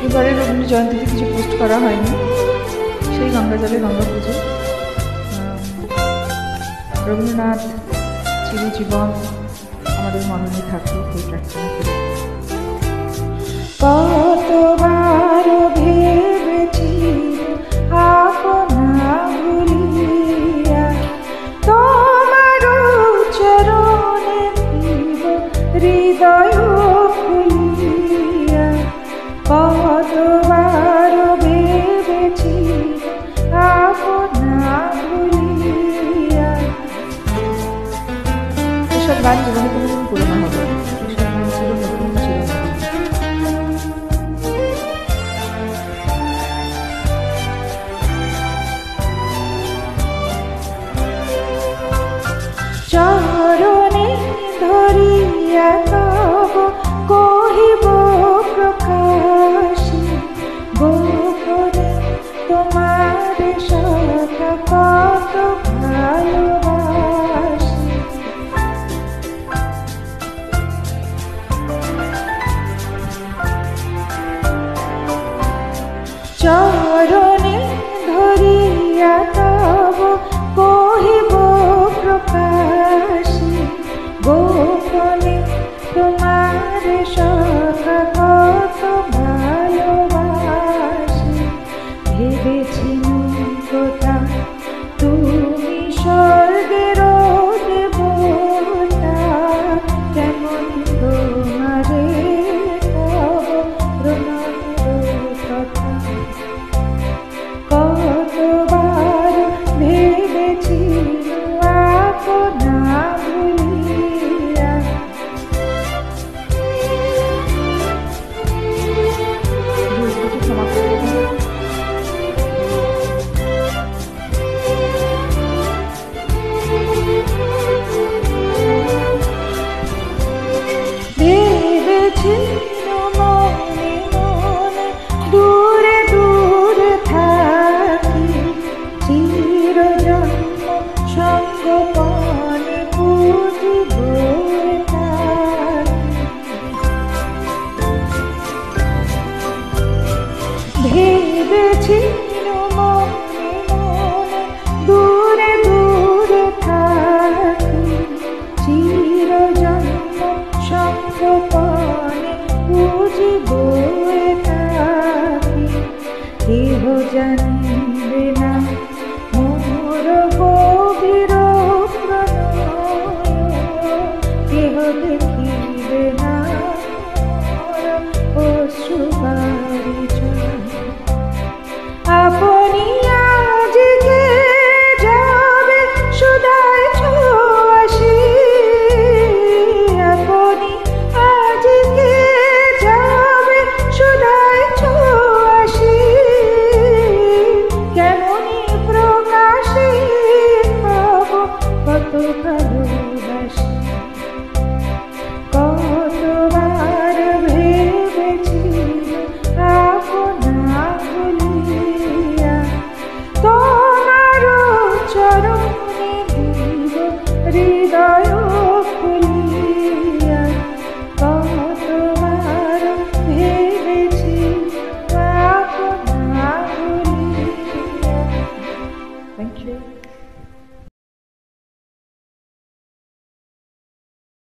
এবারে রবীন্দ্র জয়ন্তীতে কিছু পোস্ট করা হয়নি, সেই গঙ্গা জলে গঙ্গা পুজো। রবীন্দ্রনাথ চিরজীবন আমাদের মনে থাকুক এই প্রার্থনা করি। কতবার ভেবেছি আপনা ভুলিয়া তোমার চরণে হৃদয় খুলিয়া, কতবার ভেবেছি আপনা ভুলিয়া। এসব গান জীবনে কোনোদিন পুরোনো হবে না, এসব গান ছিল নতুন, ছিল চরণে ধরিয়া তব কহিব প্রকাশী, গোপনে তোমার সখা কত ভালোবাসি। চরণে ধরিয়া তব কহিব প্রকাশী, গোপনে তোমার সখা কত ভালোবাসি। ভেবেছি কথা তুমি স্বর্গের দেবতা, কেমন তোমারে প্রণয়ের কথা। কতবার ভেবেছি আপনা ভুলিয়া, ভেবেছি মনে মনে দূরে দূরে থাকি, চিরজন্ম সঙ্গপনে বুঝিব থাকি। ভেবেছি মনে মনে দূরে দূরে থাকি, চিরজন্ম সঙ্গপনে বুঝিব থাকি। কেহ জানিবে না মোর গভীর প্রণয়, কেহ দেখিবে না মোর অশ্রু